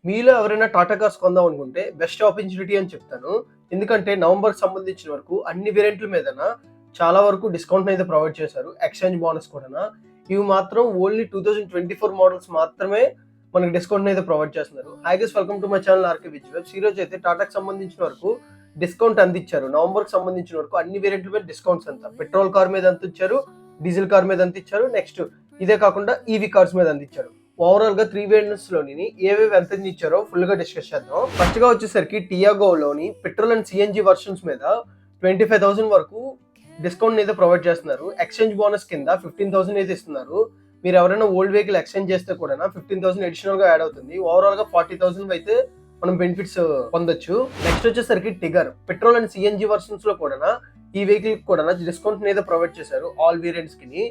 మీలో ఎవరైనా టాటా కార్స్ కొందాం అనుకుంటే బెస్ట్ ఆపర్చునిటీ అని చెప్తాను. ఎందుకంటే నవంబర్‌కి సంబంధించిన వరకు అన్ని వేరియంట్‌ల మీదన చాలా వరకు డిస్కౌంట్‌ని అయితే ప్రొవైడ్ చేశారు. ఎక్స్‌చేంజ్ బోనస్ కూడానా. ఇవి మాత్రం ఓన్లీ 2024 మోడల్స్ మాత్రమే మనకి డిస్కౌంట్‌ని అయితే ప్రొవైడ్ చేస్తున్నారు. Hi guys, welcome to my channel RK wiz webs. ఈ రోజు అయితే టాటాకి సంబంధించిన వరకు డిస్కౌంట్ అందించారు. నవంబర్‌కి సంబంధించిన వరకు అన్ని వేరియంట్‌ల మీద డిస్కౌంట్స్ అంతా. పెట్రోల్ కార్ మీద ఎంత ఇచ్చారు, డీజిల్ కార్ మీద ఎంత ఇచ్చారు, నెక్స్ట్ ఇదే కాకుండా ఈవీ కార్స్ మీద ఎంత ఇచ్చారు. ఓవరాల్ గా 3 వేరియంట్స్ లోని ఏవేవి ఎంత ఇచ్చారో ఫుల్ గా డిస్కస్ చేద్దాం. ఫస్ట్ గా వచ్చేసరికి టియాగోలోని పెట్రోల్ అండ్ సిఎన్జి వర్షన్స్ మీద 25,000 వరకు డిస్కౌంట్ అయితే ప్రొవైడ్ చేస్తున్నారు. ఎక్స్చేంజ్ బోనస్ కింద 15,000 అయితే ఇస్తున్నారు. మీరు ఎవరైనా ఓల్డ్ వెహికల్ ఎక్స్చేంజ్ చేస్తే కూడా 15,000 అడిషనల్ గా యాడ్ అవుతుంది. ఓవరాల్ గా 40,000 అయితే మనం బెనిఫిట్స్ పొందొచ్చు. నెక్స్ట్ వచ్చేసరికి Tigger petrol and CNG versions లో కూడా ఈ వెహికల్ కూడా డిస్కౌంట్ అయితే ప్రొవైడ్ చేశారు. ఆల్ వేరియంట్స్ కి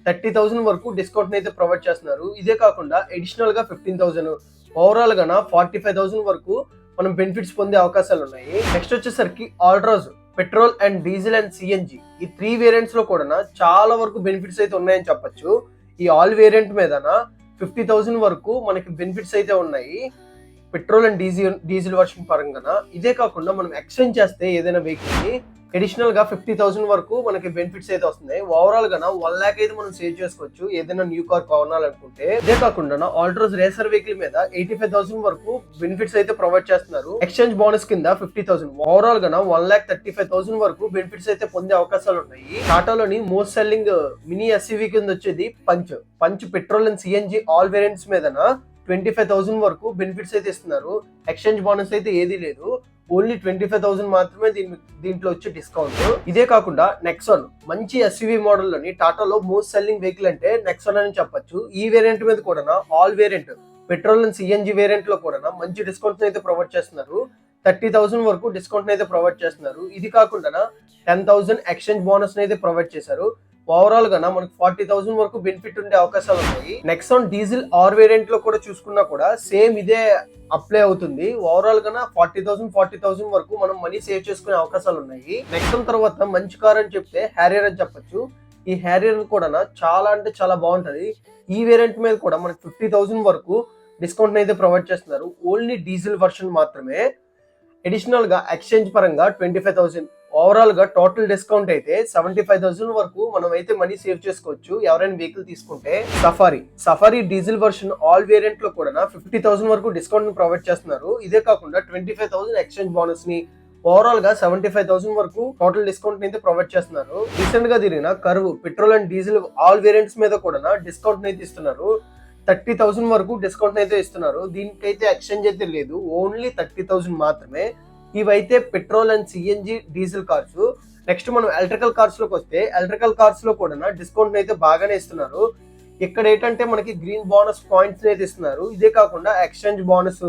30,000 వరకు డిస్కౌంట్ అయితే ప్రొవైడ్ చేస్తున్నారు. ఇదే కాకుండా అడిషనల్ గా 15,000 ఓవరాల్ గా 45,000 వరకు మనం బెనిఫిట్స్ పొందే అవకాశాలు ఉన్నాయి. నెక్స్ట్ వచ్చేసరికి Altroz petrol and diesel and CNG ఈ 3 వేరియంట్స్ లో కూడా చాలా వరకు బెనిఫిట్స్ అయితే ఉన్నాయని చెప్పొచ్చు. ఈ ఆల్ వేరియంట్ మీద 50,000 వరకు మనకి బెనిఫిట్స్ అయితే ఉన్నాయి పెట్రోల్ అండ్ డీజిల్ వర్షన్ పరంగా. ఇదే కాకుండా మనం ఎక్స్చేంజ్ చేస్తే ఏదైనా వెహికల్ ని అడిషనల్ గా 50,000 వరకు మనకి బెనిఫిట్స్ అయితే వస్తున్నాయి. ఓవరాల్ గా 1 లాక్ అయితే మనం సేవ్ చేసుకోవచ్చు ఏదైనా న్యూ కార్ కొనాలనుకుంటే. ఇదే కాకుండా ఆల్ట్రోస్ రేసర్ వెహికల్ మీద 85,000 వరకు బెనిఫిట్స్ అయితే ప్రొవైడ్ చేస్తున్నారు. ఎక్స్చేంజ్ బోనస్ కింద 50,000 ఓవరాల్ గా 1,35,000 వరకు బెనిఫిట్స్ అయితే పొందే అవకాశాలు ఉన్నాయి. టాటాలోని మోస్ట్ సెల్లింగ్ మినీ ఎస్యూవీ కింద వచ్చేది punch petrol and CNG all variants మీద 25,000 వరకు బెనిఫిట్స్ అయితే ఇస్తున్నారు. ఎక్స్చేంజ్ బోనస్ అయితే ఏదీ లేదు. ఓన్లీ 25,000 మాత్రమే దీంట్లో వచ్చే డిస్కౌంట్. ఇదే కాకుండా నెక్సాన్ మంచి ఎస్యూవీ మోడల్ లోని టాటాలో మోస్ట్ సెల్లింగ్ వెహికల్ అంటే నెక్సాన్ అని చెప్పొచ్చు. ఈ వేరియంట్ మీద కూడా all variant petrol and CNG variant లో కూడా మంచి డిస్కౌంట్ అయితే ప్రొవైడ్ చేస్తున్నారు. 30,000 వరకు డిస్కౌంట్ అయితే ప్రొవైడ్ చేస్తున్నారు. ఇది కాకుండా 10,000 ఎక్స్చేంజ్ బోనస్ అయితే ప్రొవైడ్ చేశారు. ఓవరాల్ గా మనకు 40,000 వరకు బెనిఫిట్ ఉండే అవకాశాలు ఉన్నాయి. నెక్సాన్ డీజిల్ ఆర్ వేరియంట్ లో కూడా చూసుకున్నా కూడా సేమ్ ఇదే అప్లై అవుతుంది. ఓవరాల్ గా 40,000 వరకు మనం మనీ సేవ్ చేసుకునే అవకాశాలు ఉన్నాయి. నెక్సాన్ తర్వాత మంచి కార్ అని చెప్తే హ్యారియర్ అని చెప్పొచ్చు. ఈ హ్యారియర్ కూడా చాలా అంటే చాలా బాగుంటది. ఈ వేరియంట్ మీద కూడా మనకి 50,000 వరకు డిస్కౌంట్ అయితే ప్రొవైడ్ చేస్తున్నారు. ఓన్లీ డీజిల్ వర్షన్ మాత్రమే. అడిషనల్ గా ఎక్స్చేంజ్ పరంగా 25,000 ఓవరాల్ గా టోటల్ డిస్కౌంట్ అయితే 75,000 వరకు మనం అయితే మనీ సేవ్ చేసుకోవచ్చు ఎవరైనా వెహికల్ తీసుకుంటే. Safari diesel version all variant లో కూడా 50,000 వరకు డిస్కౌంట్ ప్రొవైడ్ చేస్తున్నారు. ఇదే కాకుండా 25,000 ఎక్స్చేంజ్ బోనస్ ని ఓవరాల్ గా 75,000 వరకు టోటల్ డిస్కౌంట్ అయితే ప్రొవైడ్ చేస్తున్నారు. రీసెంట్ గా తిరిగిన curve petrol and diesel all variants మీద కూడా డిస్కౌంట్ అయితే ఇస్తున్నారు. 30,000 వరకు డిస్కౌంట్ అయితే ఇస్తున్నారు. దీనికైతే ఎక్స్చేంజ్ అయితే లేదు. ఓన్లీ 30,000 మాత్రమే. ఇవైతే petrol and CNG diesel cars. Next మనం ఎలక్ట్రికల్ కార్స్ లోకి వస్తే ఎలక్ట్రికల్ కార్స్ లో కూడా డిస్కౌంట్ అయితే బాగానే ఇస్తున్నారు. ఇక్కడ ఏంటంటే మనకి గ్రీన్ బోనస్ పాయింట్స్ అయితే ఇస్తున్నారు. ఇదే కాకుండా ఎక్స్చేంజ్ బోనస్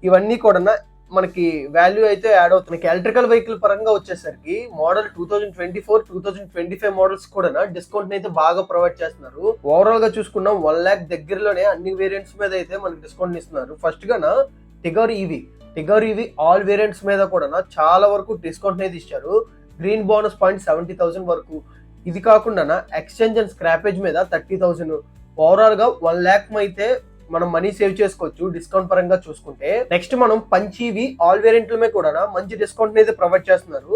ఇవన్నీ కూడా మనకి వాల్యూ అయితే యాడ్ అవుతుంది. ఎలక్ట్రికల్ వెహికల్ పరంగా వచ్చేసరికి మోడల్ 2024, 2025 మోడల్స్ కూడా డిస్కౌంట్ అయితే బాగా ప్రొవైడ్ చేస్తున్నారు. ఓవరాల్ గా చూసుకున్నాం 1 లాక్ దగ్గరలోనే అన్ని వేరియంట్స్ మీద అయితే మనకి డిస్కౌంట్ ఇస్తున్నారు. ఫస్ట్ గా టిగర్ ఈవీ ఆల్ వేరియంట్స్ మీద కూడా చాలా వరకు డిస్కౌంట్ అయితే ఇచ్చారు. గ్రీన్ బోనస్ పాయింట్ 70,000 వరకు. ఇది కాకుండా ఎక్స్చేంజ్ అండ్ స్క్రాపేజ్ మీద 30,000 ఓవరాల్ గా 1 లాక్ అయితే మనం మనీ సేవ్ చేసుకోవచ్చు డిస్కౌంట్ పరంగా చూసుకుంటే. నెక్స్ట్ మనం పంచీవి ఆల్ వేరియంట్ల మీద కూడా మంచి డిస్కౌంట్ అయితే ప్రొవైడ్ చేస్తున్నారు.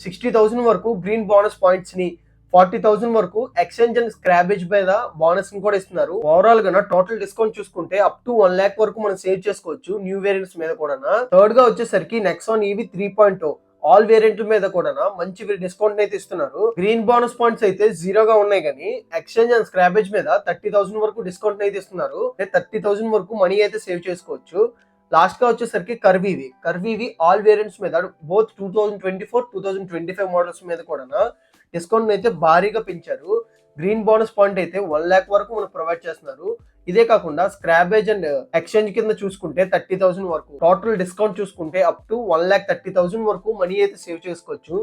60,000 వరకు గ్రీన్ బోనస్ పాయింట్స్ ని, 40,000 వరకు ఎక్స్చేంజ్ అండ్ స్క్రాబేజ్ మీద బోనస్ ని కూడా ఇస్తున్నారు. ఓవరాల్ గా టోటల్ డిస్కౌంట్ చూసుకుంటే అప్ టు 1 లాక్ వరకు మనం సేవ్ చేసుకోవచ్చు న్యూ వేరియంట్స్ మీద కూడా. థర్డ్ గా వచ్చేసరికి నెక్సాన్ ఈవీ 3.0 ఆల్ వేరియంట్ల మీద కూడా మంచి డిస్కౌంట్ అయితే ఇస్తున్నారు. గ్రీన్ బోనస్ పాయింట్స్ అయితే జీరోగా ఉన్నాయి కానీ ఎక్స్చేంజ్ అండ్ స్క్రాబేజ్ మీద 30,000 వరకు డిస్కౌంట్ అయితే ఇస్తున్నారు. 30,000 వరకు మనీ అయితే సేవ్ చేసుకోవచ్చు. లాస్ట్ గా వచ్చేసరికి కర్వీవి ఆల్ వేరియంట్స్ మీద బోత్ 2024, 2025 మోడల్స్ మీద కూడా డిస్కౌంట్ అయితే భారీగా పెంచారు. గ్రీన్ బోనస్ పాయింట్ అయితే 1 లాక్ వరకు మనకు ప్రొవైడ్ చేస్తున్నారు. ఇదే కాకుండా స్క్రాబేజ్ అండ్ ఎక్స్చేంజ్ కింద చూసుకుంటే 30,000 వరకు. టోటల్ డిస్కౌంట్ చూసుకుంటే అప్ టు 1,30,000 వరకు మనీ అయితే సేవ్ చేసుకోవచ్చు.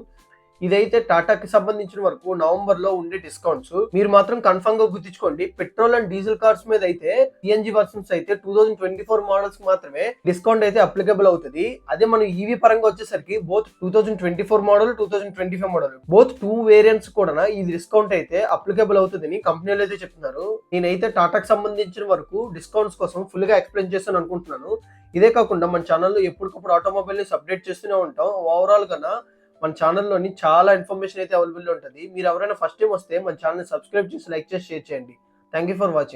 ఇదైతే టాటాకి సంబంధించిన వరకు నవంబర్ లో ఉండే డిస్కౌంట్స్. మీరు మాత్రం కన్ఫర్మ్ గా గుర్తించుకోండి. పెట్రోల్ అండ్ డీజిల్ కార్స్ మీద అయితే సిఎన్జి వర్షన్స్ అయితే 2024 మోడల్స్ మాత్రమే డిస్కౌంట్ అయితే అప్లికబుల్ అవుతుంది. అదే మనం ఈవీ పరంగా వచ్చేసరికి both 2024 model 2025 model both 2 variants కూడా ఈ డిస్కౌంట్ అయితే అప్లికబుల్ అవుతుందని కంపెనీలు అయితే చెప్తున్నారు. నేనైతే టాటాకి సంబంధించిన వరకు డిస్కౌంట్స్ కోసం ఫుల్ గా ఎక్స్ప్లెయిన్ చేస్తాను అనుకుంటున్నాను. ఇదే కాకుండా మన ఛానల్లో ఎప్పటికప్పుడు ఆటోమొబైల్ ని అప్డేట్ చేస్తూనే ఉంటాం. ఓవరాల్ గా మన ఛానల్లోని చాలా ఇన్ఫర్మేషన్ అయితే అవైలబుల్ ఉంటుంది. మీరు ఎవరైనా ఫస్ట్ టైం వస్తే మన ఛానల్ సబ్స్క్రైబ్ చేసి లైక్ చేసి షేర్ చేయండి. Thank you for watching.